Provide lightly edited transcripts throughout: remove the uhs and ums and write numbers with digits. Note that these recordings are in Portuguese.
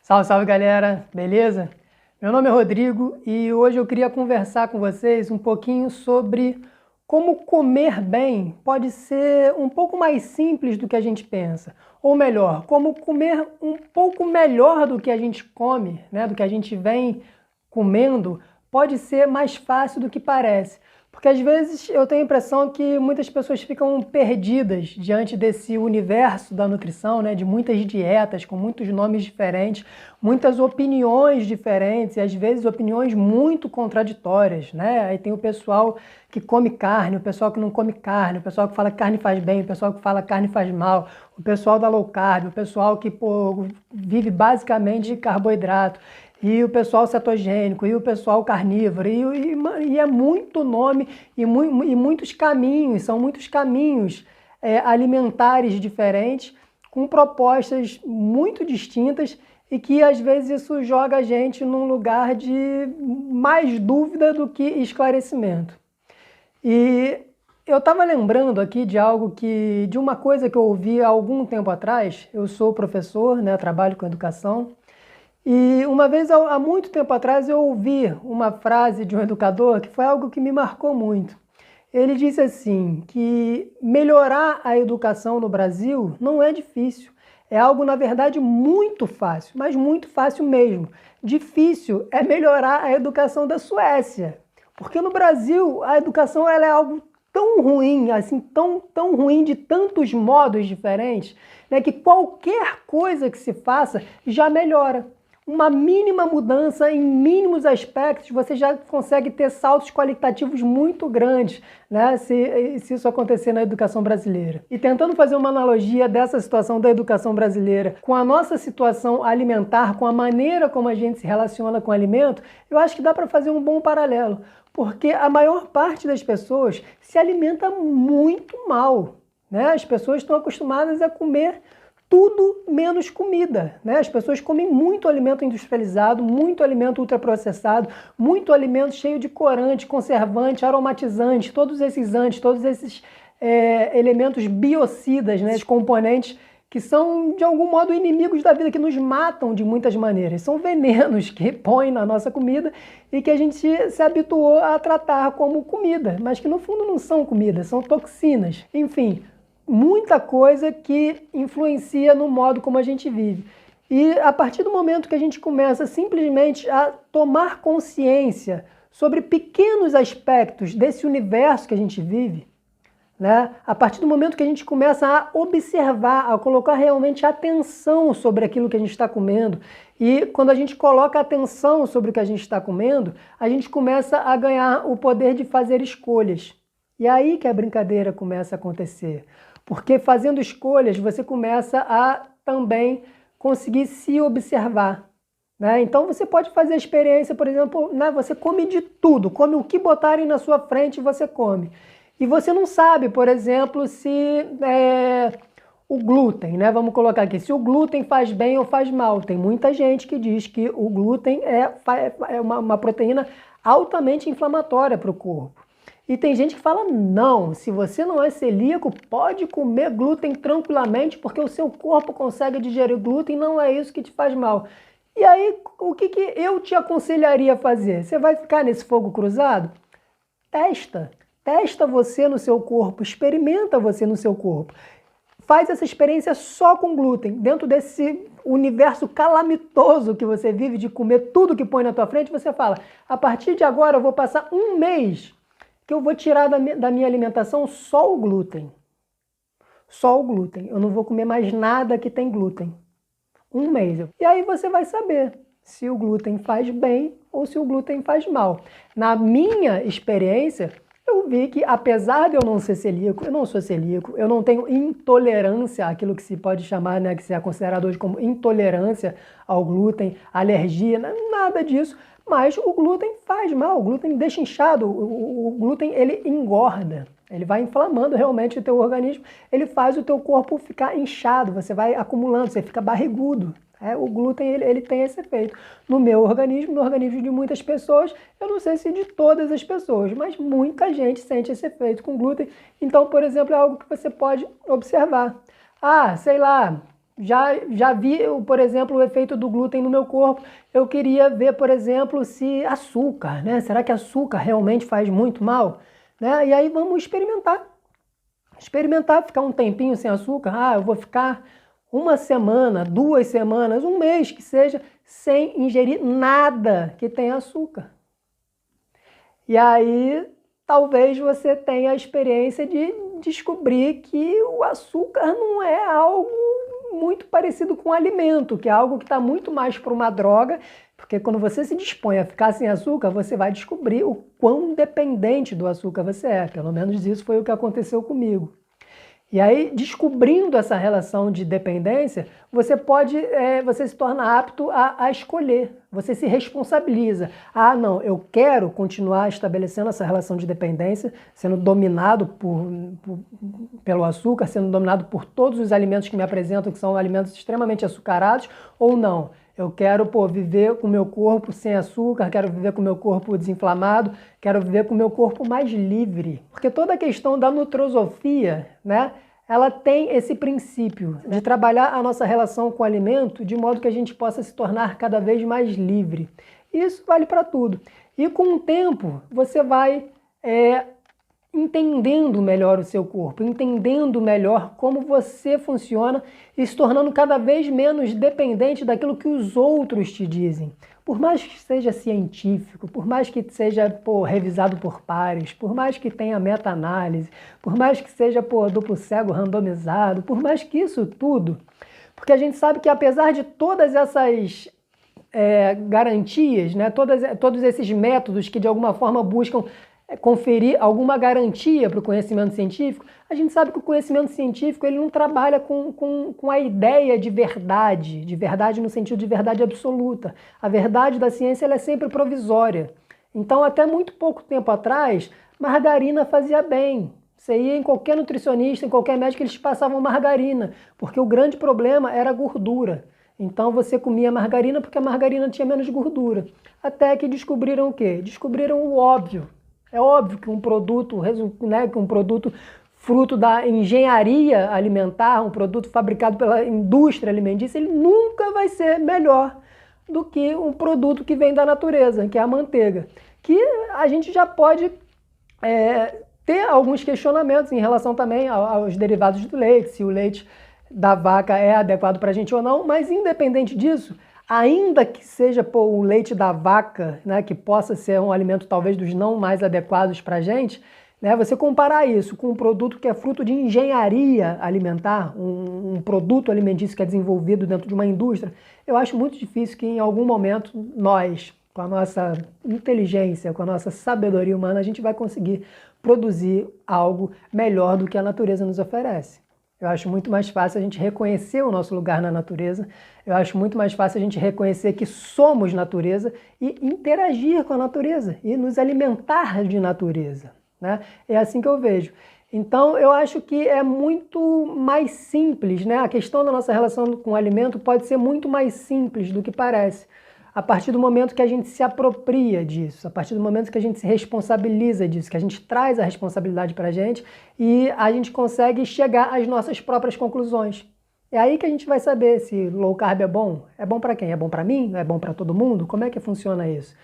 Salve, salve galera, beleza? Meu nome é Rodrigo e hoje eu queria conversar com vocês um pouquinho sobre como comer bem pode ser um pouco mais simples do que a gente pensa. Ou melhor, como comer um pouco melhor do que a gente come, né? Do que a gente vem comendo, pode ser mais fácil do que parece. Porque às vezes eu tenho a impressão que muitas pessoas ficam perdidas diante desse universo da nutrição, né? De muitas dietas com muitos nomes diferentes, muitas opiniões diferentes e às vezes opiniões muito contraditórias, né? Aí tem o pessoal que come carne, o pessoal que não come carne, o pessoal que fala que carne faz bem, o pessoal que fala que carne faz mal, o pessoal da low carb, o pessoal que vive basicamente de carboidrato. E o pessoal cetogênico, e o pessoal carnívoro, e é muito nome e muitos caminhos, são muitos caminhos alimentares diferentes, com propostas muito distintas e que às vezes isso joga a gente num lugar de mais dúvida do que esclarecimento. E eu estava lembrando aqui de uma coisa que eu ouvi há algum tempo atrás. Eu sou professor, né, trabalho com educação. E uma vez, há muito tempo atrás, eu ouvi uma frase de um educador que foi algo que me marcou muito. Ele disse assim, que melhorar a educação no Brasil não é difícil. É algo, na verdade, muito fácil, mas muito fácil mesmo. Difícil é melhorar a educação da Suécia. Porque no Brasil, a educação ela é algo tão ruim, assim, tão ruim de tantos modos diferentes, né, que qualquer coisa que se faça já melhora. Uma mínima mudança em mínimos aspectos, você já consegue ter saltos qualitativos muito grandes, né? Se isso acontecer na educação brasileira. E tentando fazer uma analogia dessa situação da educação brasileira com a nossa situação alimentar, com a maneira como a gente se relaciona com o alimento, eu acho que dá para fazer um bom paralelo. Porque a maior parte das pessoas se alimenta muito mal, né? As pessoas estão acostumadas a comer tudo menos comida, né? As pessoas comem muito alimento industrializado, muito alimento ultraprocessado, muito alimento cheio de corante, conservante, aromatizante, todos esses elementos biocidas, né? Os componentes que são, de algum modo, inimigos da vida, que nos matam de muitas maneiras. São venenos que põem na nossa comida e que a gente se habituou a tratar como comida, mas que no fundo não são comida, são toxinas. Enfim, muita coisa que influencia no modo como a gente vive. E a partir do momento que a gente começa simplesmente a tomar consciência sobre pequenos aspectos desse universo que a gente vive, né? A partir do momento que a gente começa a observar, a colocar realmente atenção sobre aquilo que a gente está comendo, e quando a gente coloca atenção sobre o que a gente está comendo, a gente começa a ganhar o poder de fazer escolhas. E é aí que a brincadeira começa a acontecer. Porque fazendo escolhas, você começa a também conseguir se observar, né? Então você pode fazer a experiência, por exemplo, né? Você come de tudo, come o que botarem na sua frente, você come. E você não sabe, por exemplo, se o glúten, né? Vamos colocar aqui, se o glúten faz bem ou faz mal. Tem muita gente que diz que o glúten é uma proteína altamente inflamatória para o corpo. E tem gente que fala, não, se você não é celíaco, pode comer glúten tranquilamente, porque o seu corpo consegue digerir glúten, não é isso que te faz mal. E aí, o que eu te aconselharia a fazer? Você vai ficar nesse fogo cruzado? Testa você no seu corpo, experimenta você no seu corpo. Faz essa experiência só com glúten, dentro desse universo calamitoso que você vive de comer tudo que põe na tua frente, você fala, a partir de agora eu vou passar um mês que eu vou tirar da minha alimentação só o glúten. Só o glúten. Eu não vou comer mais nada que tem glúten. Um mês. E aí você vai saber se o glúten faz bem ou se o glúten faz mal. Na minha experiência, eu vi que apesar de eu não ser celíaco, eu não sou celíaco, eu não tenho intolerância àquilo que se pode chamar, né, que se é considerado hoje como intolerância ao glúten, alergia, nada disso. Mas o glúten faz mal, o glúten deixa inchado, o glúten ele engorda, ele vai inflamando realmente o teu organismo, ele faz o teu corpo ficar inchado, você vai acumulando, você fica barrigudo. O glúten ele tem esse efeito no meu organismo, no organismo de muitas pessoas, eu não sei se de todas as pessoas, mas muita gente sente esse efeito com glúten. Então, por exemplo, é algo que você pode observar. Ah, sei lá, Já vi, por exemplo, o efeito do glúten no meu corpo. Eu queria ver, por exemplo, se açúcar, né? Será que açúcar realmente faz muito mal? Né? E aí vamos experimentar. Experimentar, ficar um tempinho sem açúcar. Ah, eu vou ficar uma semana, 2 semanas, um mês que seja, sem ingerir nada que tenha açúcar. E aí, talvez você tenha a experiência de descobrir que o açúcar não é algo muito parecido com o alimento, que é algo que está muito mais para uma droga, porque quando você se dispõe a ficar sem açúcar, você vai descobrir o quão dependente do açúcar você é. Pelo menos isso foi o que aconteceu comigo. E aí, descobrindo essa relação de dependência, você se torna apto a escolher, você se responsabiliza. Ah, não, eu quero continuar estabelecendo essa relação de dependência, sendo dominado pelo açúcar, sendo dominado por todos os alimentos que me apresentam, que são alimentos extremamente açucarados, ou não. Eu quero, viver com o meu corpo sem açúcar, quero viver com o meu corpo desinflamado, quero viver com o meu corpo mais livre. Porque toda a questão da nutrosofia, né, ela tem esse princípio de trabalhar a nossa relação com o alimento de modo que a gente possa se tornar cada vez mais livre. Isso vale para tudo. E com o tempo, você vai entendendo melhor o seu corpo, entendendo melhor como você funciona e se tornando cada vez menos dependente daquilo que os outros te dizem. Por mais que seja científico, por mais que seja revisado por pares, por mais que tenha meta-análise, por mais que seja duplo cego randomizado, por mais que isso tudo, porque a gente sabe que apesar de todas essas garantias, né, todos esses métodos que de alguma forma buscam conferir alguma garantia para o conhecimento científico, a gente sabe que o conhecimento científico ele não trabalha com a ideia de verdade no sentido de verdade absoluta. A verdade da ciência ela é sempre provisória. Então, até muito pouco tempo atrás, margarina fazia bem. Você ia em qualquer nutricionista, em qualquer médico, eles te passavam margarina, porque o grande problema era a gordura. Então você comia margarina porque a margarina tinha menos gordura. Até que descobriram o quê? Descobriram o óbvio. É óbvio que um produto, né, fruto da engenharia alimentar, um produto fabricado pela indústria alimentícia, ele nunca vai ser melhor do que um produto que vem da natureza, que é a manteiga. Que a gente já pode ter alguns questionamentos em relação também aos derivados do leite, se o leite da vaca é adequado para a gente ou não, mas independente disso, ainda que seja o leite da vaca, né, que possa ser um alimento talvez dos não mais adequados para a gente, né, você comparar isso com um produto que é fruto de engenharia alimentar, um produto alimentício que é desenvolvido dentro de uma indústria, eu acho muito difícil que em algum momento nós, com a nossa inteligência, com a nossa sabedoria humana, a gente vai conseguir produzir algo melhor do que a natureza nos oferece. Eu acho muito mais fácil a gente reconhecer o nosso lugar na natureza, eu acho muito mais fácil a gente reconhecer que somos natureza e interagir com a natureza e nos alimentar de natureza, né? É assim que eu vejo. Então eu acho que é muito mais simples, né? A questão da nossa relação com o alimento pode ser muito mais simples do que parece. A partir do momento que a gente se apropria disso, a partir do momento que a gente se responsabiliza disso, que a gente traz a responsabilidade para a gente e a gente consegue chegar às nossas próprias conclusões. É aí que a gente vai saber se low carb é bom. É bom para quem? É bom para mim? É bom para todo mundo? Como é que funciona isso?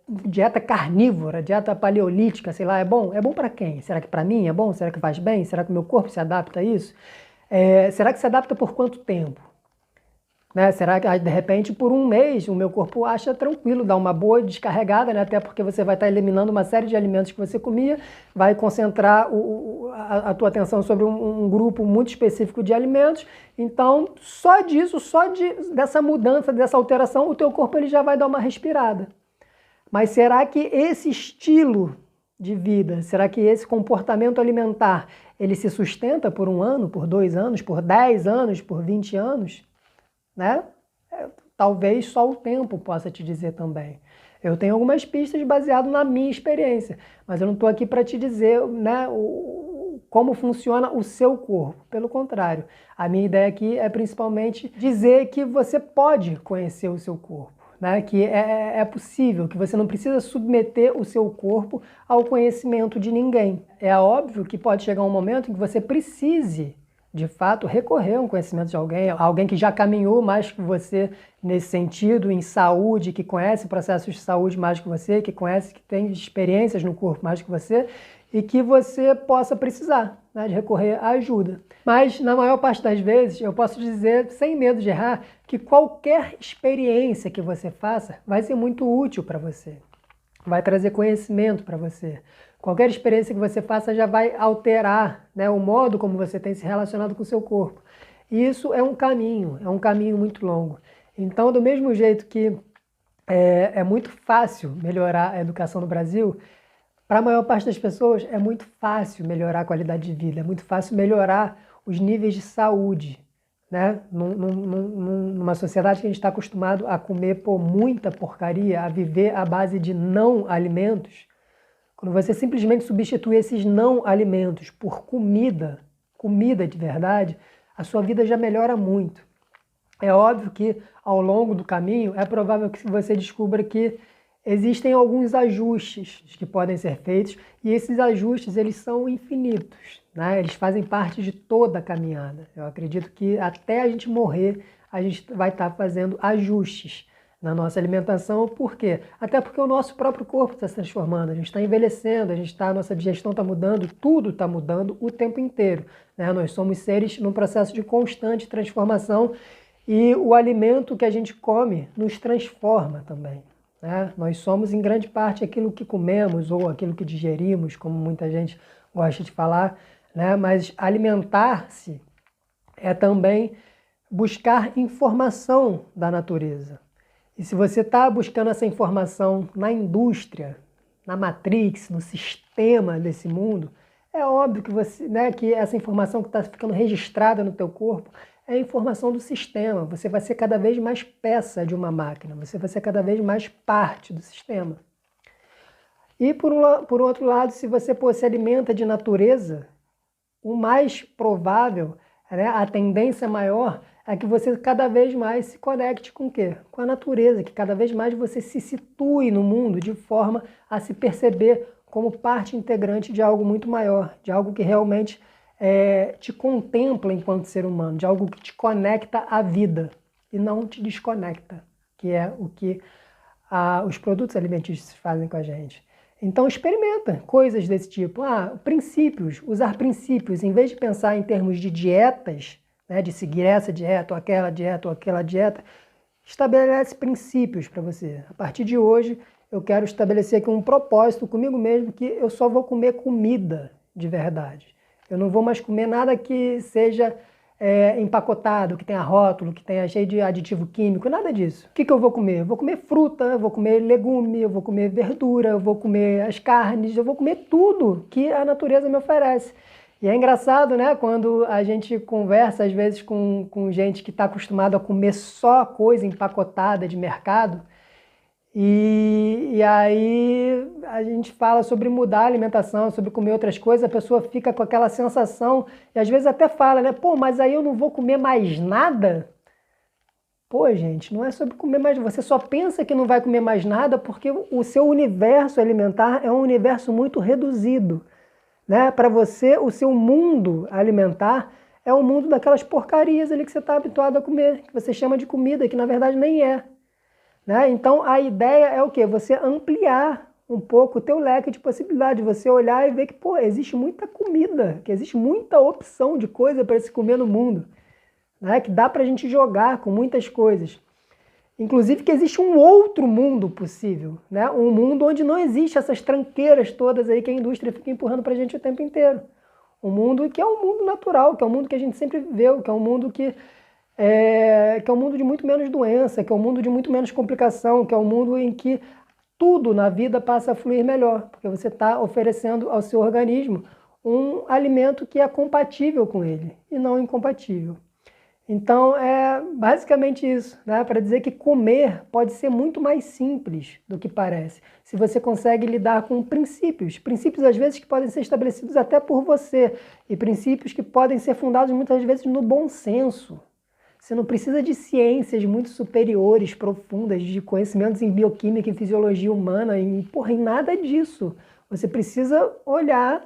Dieta carnívora, dieta paleolítica, sei lá, é bom? É bom para quem? Será que para mim é bom? Será que faz bem? Será que o meu corpo se adapta a isso? Será que se adapta por quanto tempo? Né? Será que de repente por um mês o meu corpo acha tranquilo, dá uma boa descarregada, né? Até porque você vai estar eliminando uma série de alimentos que você comia, vai concentrar a tua atenção sobre um grupo muito específico de alimentos, então só disso, dessa mudança, dessa alteração, o teu corpo ele já vai dar uma respirada. Mas será que esse estilo de vida, será que esse comportamento alimentar, ele se sustenta por 1 ano, por 2 anos, por 10 anos, por 20 anos? Né? Talvez só o tempo possa te dizer também. Eu tenho algumas pistas baseado na minha experiência, mas eu não estou aqui para te dizer, né, como funciona o seu corpo. Pelo contrário, a minha ideia aqui é principalmente dizer que você pode conhecer o seu corpo, né? Que é possível, que você não precisa submeter o seu corpo ao conhecimento de ninguém. É óbvio que pode chegar um momento em que você precise de fato, recorrer a um conhecimento de alguém que já caminhou mais que você nesse sentido, em saúde, que conhece processos de saúde mais que você, que conhece, que tem experiências no corpo mais que você, e que você possa precisar, né, de recorrer à ajuda. Mas, na maior parte das vezes, eu posso dizer, sem medo de errar, que qualquer experiência que você faça vai ser muito útil para você, vai trazer conhecimento para você. Qualquer experiência que você faça já vai alterar, né, o modo como você tem se relacionado com o seu corpo. E isso é um caminho muito longo. Então, do mesmo jeito que é muito fácil melhorar a educação no Brasil, para a maior parte das pessoas é muito fácil melhorar a qualidade de vida, é muito fácil melhorar os níveis de saúde, né? Numa sociedade que a gente está acostumado a comer muita porcaria, a viver à base de não alimentos, quando você simplesmente substitui esses não alimentos por comida de verdade, a sua vida já melhora muito. É óbvio que ao longo do caminho é provável que você descubra que existem alguns ajustes que podem ser feitos e esses ajustes eles são infinitos, né? Eles fazem parte de toda a caminhada. Eu acredito que até a gente morrer a gente vai estar fazendo ajustes na nossa alimentação. Por quê? Até porque o nosso próprio corpo está se transformando, a gente está envelhecendo, a nossa digestão está mudando, tudo está mudando o tempo inteiro, né? Nós somos seres num processo de constante transformação e o alimento que a gente come nos transforma também, né? Nós somos em grande parte aquilo que comemos ou aquilo que digerimos, como muita gente gosta de falar, né? Mas alimentar-se é também buscar informação da natureza. E se você está buscando essa informação na indústria, na Matrix, no sistema desse mundo, é óbvio que você, né, que essa informação que está ficando registrada no teu corpo é a informação do sistema. Você vai ser cada vez mais peça de uma máquina, você vai ser cada vez mais parte do sistema. E por outro lado, se você se alimenta de natureza, o mais provável, né, a tendência maior é que você cada vez mais se conecte com o quê? Com a natureza, que cada vez mais você se situe no mundo de forma a se perceber como parte integrante de algo muito maior, de algo que realmente te contempla enquanto ser humano, de algo que te conecta à vida e não te desconecta, que é o que os produtos alimentícios fazem com a gente. Então experimenta coisas desse tipo. Princípios, usar princípios, em vez de pensar em termos de dietas, né, de seguir essa dieta ou aquela dieta, estabelece princípios para você. A partir de hoje, eu quero estabelecer aqui um propósito comigo mesmo, que eu só vou comer comida de verdade. Eu não vou mais comer nada que seja empacotado, que tenha rótulo, que tenha cheio de aditivo químico, nada disso. O que eu vou comer? Eu vou comer fruta, eu vou comer legume, eu vou comer verdura, eu vou comer as carnes, eu vou comer tudo que a natureza me oferece. E é engraçado, né, quando a gente conversa, às vezes, com gente que está acostumada a comer só coisa empacotada de mercado, e aí a gente fala sobre mudar a alimentação, sobre comer outras coisas, a pessoa fica com aquela sensação, e às vezes até fala, né, pô, mas aí eu não vou comer mais nada? Pô, gente, não é sobre comer mais, você só pensa que não vai comer mais nada porque o seu universo alimentar é um universo muito reduzido. Né? Para você, o seu mundo alimentar é um mundo daquelas porcarias ali que você está habituado a comer, que você chama de comida, que na verdade nem é. Né? Então a ideia é o quê? Você ampliar um pouco o teu leque de possibilidades, você olhar e ver que existe muita comida, que existe muita opção de coisa para se comer no mundo, né? Que dá para a gente jogar com muitas coisas. Inclusive que existe um outro mundo possível, né? Um mundo onde não existe essas tranqueiras todas aí que a indústria fica empurrando para a gente o tempo inteiro. Um mundo que é um mundo natural, que é um mundo que a gente sempre viveu, que é um mundo que é um mundo de muito menos doença, que é um mundo de muito menos complicação, que é um mundo em que tudo na vida passa a fluir melhor, porque você está oferecendo ao seu organismo um alimento que é compatível com ele e não incompatível. Então é basicamente isso, né? Para dizer que comer pode ser muito mais simples do que parece, se você consegue lidar com princípios às vezes que podem ser estabelecidos até por você, e princípios que podem ser fundados muitas vezes no bom senso. Você não precisa de ciências muito superiores, profundas, de conhecimentos em bioquímica e fisiologia humana, em nada disso. Você precisa olhar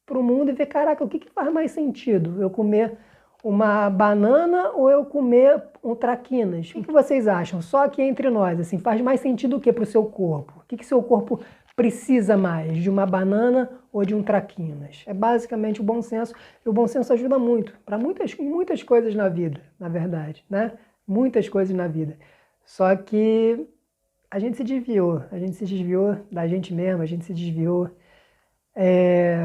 para o mundo e ver, caraca, o que faz mais sentido? Eu comer uma banana ou eu comer um traquinas? O que vocês acham? Só aqui entre nós, assim, faz mais sentido o que para o seu corpo? O que seu corpo precisa mais, de uma banana ou de um traquinas? É basicamente o bom senso, e o bom senso ajuda muito, para muitas coisas na vida, na verdade, né? Muitas coisas na vida. Só que a gente se desviou da gente mesmo, a gente se desviou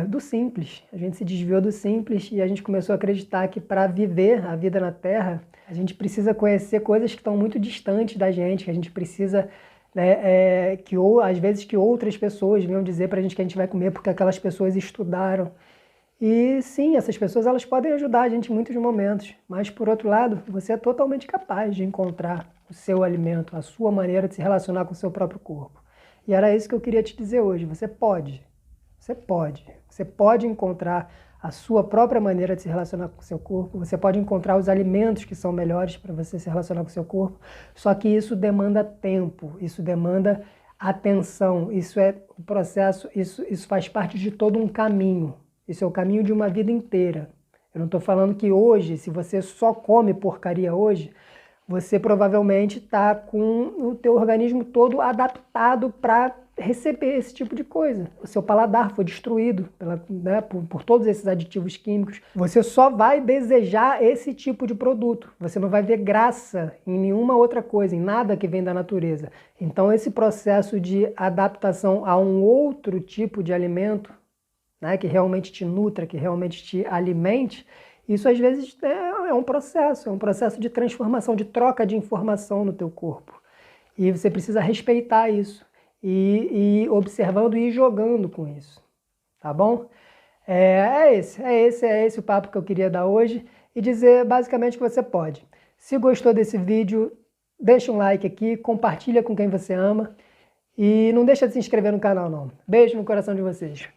do simples. A gente se desviou do simples e a gente começou a acreditar que para viver a vida na Terra, a gente precisa conhecer coisas que estão muito distantes da gente, que a gente precisa, né, às vezes que outras pessoas venham dizer para a gente que a gente vai comer porque aquelas pessoas estudaram. E sim, essas pessoas elas podem ajudar a gente em muitos momentos, mas por outro lado, você é totalmente capaz de encontrar o seu alimento, a sua maneira de se relacionar com o seu próprio corpo. E era isso que eu queria te dizer hoje, você pode. Você pode encontrar a sua própria maneira de se relacionar com o seu corpo, você pode encontrar os alimentos que são melhores para você se relacionar com o seu corpo, só que isso demanda tempo, isso demanda atenção, isso é o processo, isso faz parte de todo um caminho, isso é o caminho de uma vida inteira. Eu não estou falando que hoje, se você só come porcaria hoje, você provavelmente está com o teu organismo todo adaptado para receber esse tipo de coisa. O seu paladar foi destruído por todos esses aditivos químicos. Você só vai desejar esse tipo de produto. Você não vai ver graça em nenhuma outra coisa, em nada que vem da natureza. Então esse processo de adaptação a um outro tipo de alimento, né, que realmente te nutra, que realmente te alimente, isso às vezes é um processo de transformação, de troca de informação no teu corpo. E você precisa respeitar isso. E observando e jogando com isso, tá bom? É esse o papo que eu queria dar hoje e dizer basicamente que você pode. Se gostou desse vídeo, deixa um like aqui, compartilha com quem você ama e não deixa de se inscrever no canal não. Beijo no coração de vocês.